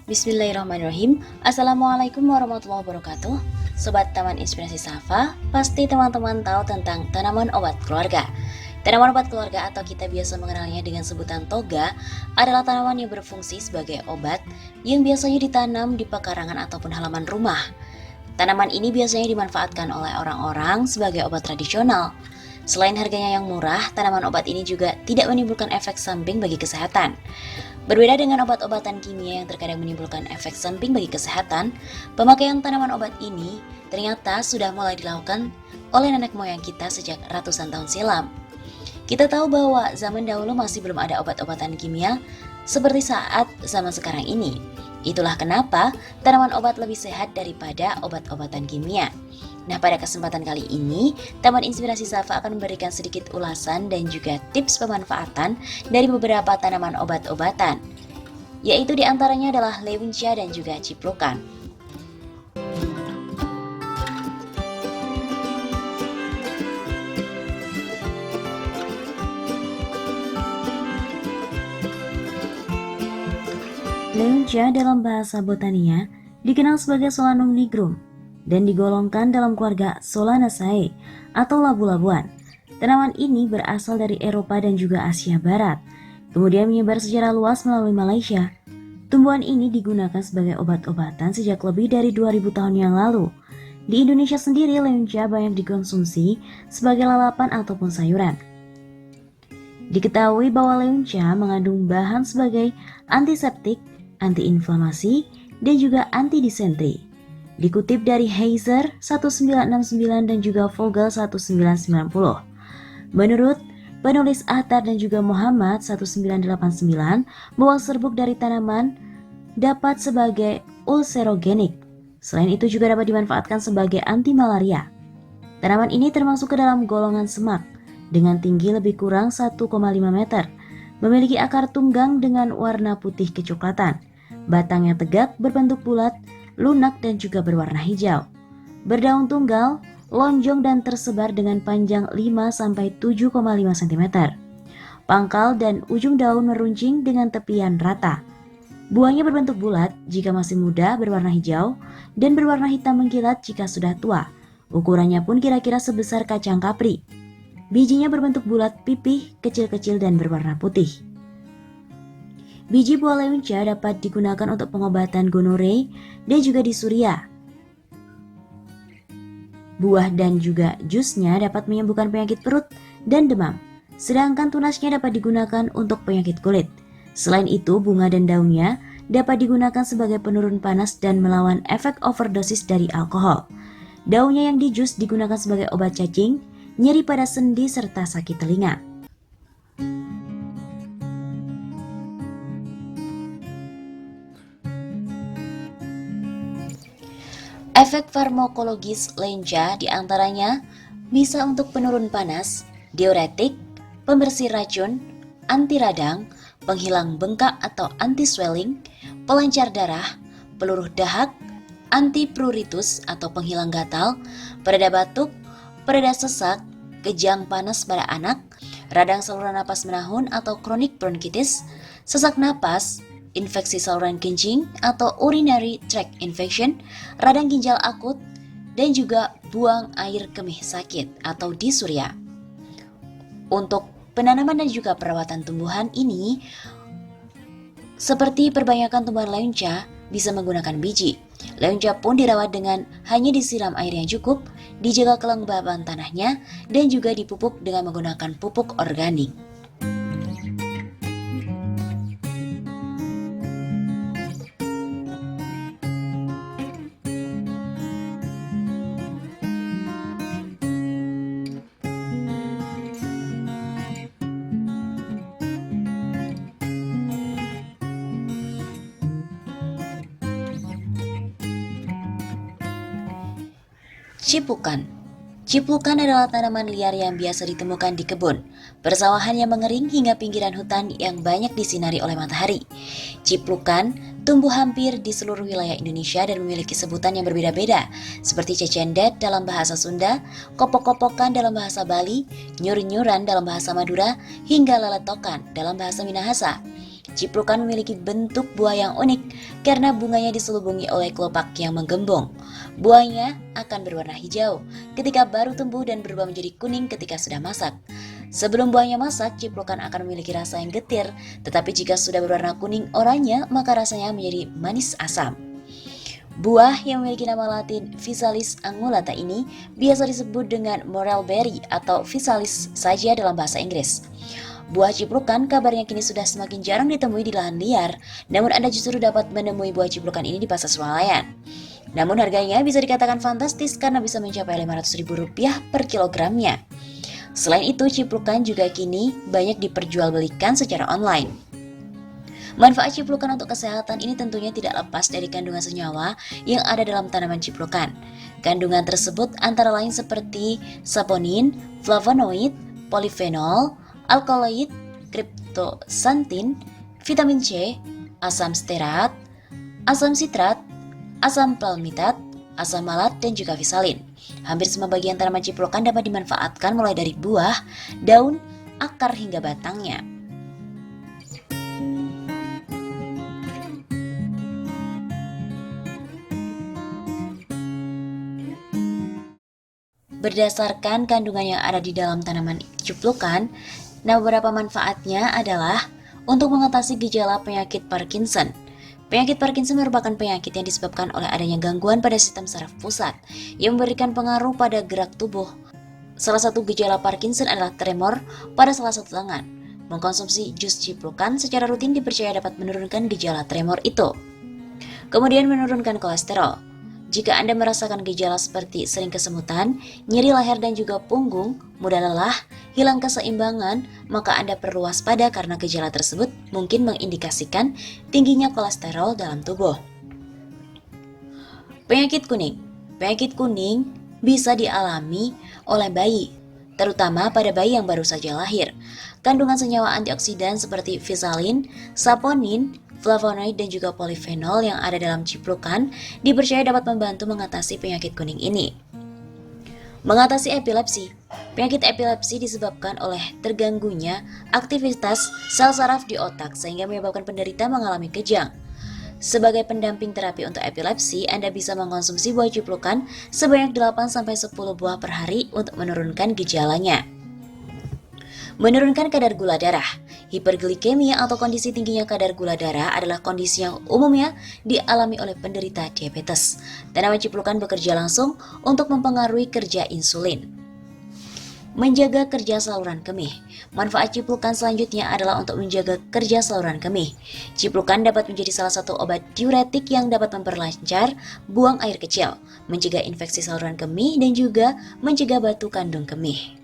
Bismillahirrahmanirrahim. Assalamualaikum warahmatullahi wabarakatuh. Sobat Taman Inspirasi Safa, pasti teman-teman tahu tentang tanaman obat keluarga. Tanaman obat keluarga atau kita biasa mengenalnya dengan sebutan toga adalah tanaman yang berfungsi sebagai obat yang biasanya ditanam di pekarangan ataupun halaman rumah. Tanaman ini biasanya dimanfaatkan oleh orang-orang sebagai obat tradisional. Selain harganya yang murah, tanaman obat ini juga tidak menimbulkan efek samping bagi kesehatan. Berbeda dengan obat-obatan kimia yang terkadang menimbulkan efek samping bagi kesehatan, pemakaian tanaman obat ini ternyata sudah mulai dilakukan oleh nenek moyang kita sejak ratusan tahun silam. Kita tahu bahwa zaman dahulu masih belum ada obat-obatan kimia seperti saat zaman sekarang ini. Itulah kenapa tanaman obat lebih sehat daripada obat-obatan kimia. Nah, pada kesempatan kali ini, Taman Inspirasi Safa akan memberikan sedikit ulasan dan juga tips pemanfaatan dari beberapa tanaman obat-obatan, yaitu diantaranya adalah leuncia dan juga ciplukan. Leuncia dalam bahasa botania dikenal sebagai Solanum nigrum dan digolongkan dalam keluarga Solanaceae atau labu-labuan. Tanaman ini berasal dari Eropa dan juga Asia Barat, kemudian menyebar secara luas melalui Malaysia. Tumbuhan ini digunakan sebagai obat-obatan sejak lebih dari 2000 tahun yang lalu. Di Indonesia sendiri, leuncia banyak dikonsumsi sebagai lalapan ataupun sayuran. Diketahui bahwa leuncia mengandung bahan sebagai antiseptik, antiinflamasi, dan juga antidisentri. Dikutip dari Heiser 1969 dan juga Vogel 1990. Menurut penulis Attar dan juga Muhammad 1989, bahwa serbuk dari tanaman dapat sebagai ulcerogenik. Selain itu juga dapat dimanfaatkan sebagai anti malaria. Tanaman ini termasuk ke dalam golongan semak dengan tinggi lebih kurang 1,5 meter. Memiliki akar tunggang dengan warna putih kecoklatan. Batangnya tegak, berbentuk bulat, lunak dan juga berwarna hijau. Berdaun tunggal, lonjong dan tersebar dengan panjang 5-7,5 cm. Pangkal dan ujung daun meruncing dengan tepian rata. Buahnya berbentuk bulat jika masih muda, berwarna hijau, dan berwarna hitam mengkilat jika sudah tua. Ukurannya pun kira-kira sebesar kacang kapri. Bijinya berbentuk bulat, pipih, kecil-kecil dan berwarna putih. Biji buah leuncia dapat digunakan untuk pengobatan gonore dan juga disuria. Buah dan juga jusnya dapat menyembuhkan penyakit perut dan demam, sedangkan tunasnya dapat digunakan untuk penyakit kulit. Selain itu, bunga dan daunnya dapat digunakan sebagai penurun panas dan melawan efek overdosis dari alkohol. Daunnya yang dijus digunakan sebagai obat cacing, nyeri pada sendi serta sakit telinga. Efek farmakologis leuncia diantaranya bisa untuk penurun panas, diuretik, pembersih racun, anti radang, penghilang bengkak atau anti swelling, pelancar darah, peluruh dahak, anti pruritus atau penghilang gatal, pereda batuk, pereda sesak, kejang panas pada anak, radang saluran napas menahun atau chronic bronchitis, sesak napas, infeksi saluran kencing atau urinary tract infection, radang ginjal akut, dan juga buang air kemih sakit atau disuria. Untuk penanaman dan juga perawatan tumbuhan ini, seperti perbanyakan tumbuhan leuncia bisa menggunakan biji. Leuncia pun dirawat dengan hanya disiram air yang cukup, dijaga kelembaban tanahnya, dan juga dipupuk dengan menggunakan pupuk organik. Cipukan. Ciplukan adalah tanaman liar yang biasa ditemukan di kebun, persawahan yang mengering hingga pinggiran hutan yang banyak disinari oleh matahari. Ciplukan tumbuh hampir di seluruh wilayah Indonesia dan memiliki sebutan yang berbeda-beda, seperti cecendet dalam bahasa Sunda, kopok-kopokan dalam bahasa Bali, nyur-nyuran dalam bahasa Madura, hingga leletokan dalam bahasa Minahasa. Ciplukan memiliki bentuk buah yang unik karena bunganya diselubungi oleh kelopak yang menggembung. Buahnya akan berwarna hijau ketika baru tumbuh dan berubah menjadi kuning ketika sudah masak. Sebelum buahnya masak, ciplukan akan memiliki rasa yang getir, tetapi jika sudah berwarna kuning oranye, maka rasanya menjadi manis asam. Buah yang memiliki nama latin Physalis angulata ini biasa disebut dengan morelberry atau Physalis saja dalam bahasa Inggris. Buah ciplukan kabarnya kini sudah semakin jarang ditemui di lahan liar, namun Anda justru dapat menemui buah ciplukan ini di pasar swalayan. Namun harganya bisa dikatakan fantastis karena bisa mencapai Rp500.000 per kilogramnya. Selain itu, ciplukan juga kini banyak diperjualbelikan secara online. Manfaat ciplukan untuk kesehatan ini tentunya tidak lepas dari kandungan senyawa yang ada dalam tanaman ciplukan. Kandungan tersebut antara lain seperti saponin, flavonoid, polifenol, alkaloid, kriptosantin, vitamin C, asam stearat, asam sitrat, asam palmitat, asam malat, dan juga visalin. Hampir semua bagian tanaman ciplukan dapat dimanfaatkan mulai dari buah, daun, akar hingga batangnya. Berdasarkan kandungan yang ada di dalam tanaman ciplukan, beberapa manfaatnya adalah untuk mengatasi gejala penyakit Parkinson. Penyakit Parkinson merupakan penyakit yang disebabkan oleh adanya gangguan pada sistem saraf pusat yang memberikan pengaruh pada gerak tubuh. Salah satu gejala Parkinson adalah tremor pada salah satu tangan. Mengkonsumsi jus ciplukan secara rutin dipercaya dapat menurunkan gejala tremor itu. Kemudian menurunkan kolesterol. Jika Anda merasakan gejala seperti sering kesemutan, nyeri leher dan juga punggung, mudah lelah, hilang keseimbangan, maka Anda perlu waspada karena gejala tersebut mungkin mengindikasikan tingginya kolesterol dalam tubuh. Penyakit kuning. Penyakit kuning bisa dialami oleh bayi, terutama pada bayi yang baru saja lahir. Kandungan senyawa antioksidan seperti visalin, saponin, flavonoid, dan juga polifenol yang ada dalam ciplukan dipercaya dapat membantu mengatasi penyakit kuning ini. Mengatasi epilepsi. Penyakit epilepsi disebabkan oleh terganggunya aktivitas sel saraf di otak sehingga menyebabkan penderita mengalami kejang. Sebagai pendamping terapi untuk epilepsi, Anda bisa mengkonsumsi buah ciplukan sebanyak 8-10 buah per hari untuk menurunkan gejalanya. Menurunkan kadar gula darah. Hiperglikemia atau kondisi tingginya kadar gula darah adalah kondisi yang umumnya dialami oleh penderita diabetes. Tanaman ciplukan bekerja langsung untuk mempengaruhi kerja insulin. Menjaga kerja saluran kemih. Manfaat ciplukan selanjutnya adalah untuk menjaga kerja saluran kemih. Ciplukan dapat menjadi salah satu obat diuretik yang dapat memperlancar buang air kecil, mencegah infeksi saluran kemih, dan juga mencegah batu kandung kemih.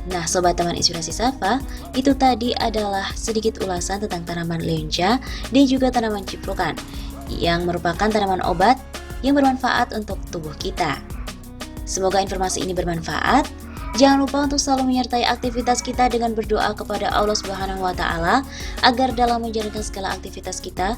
Nah, Sobat Taman Inspirasi Safa, itu tadi adalah sedikit ulasan tentang tanaman leunca dan juga tanaman ciplukan yang merupakan tanaman obat yang bermanfaat untuk tubuh kita. Semoga informasi ini bermanfaat. Jangan lupa untuk selalu menyertai aktivitas kita dengan berdoa kepada Allah Subhanahu wa Ta'ala agar dalam menjalankan segala aktivitas kita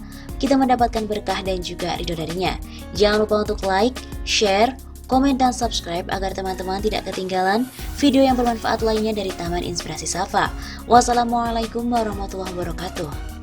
mendapatkan berkah dan juga ridho darinya. Jangan lupa untuk like, share, komen, dan subscribe agar teman-teman tidak ketinggalan video yang bermanfaat lainnya dari Taman Inspirasi Safa. Wassalamualaikum warahmatullahi wabarakatuh.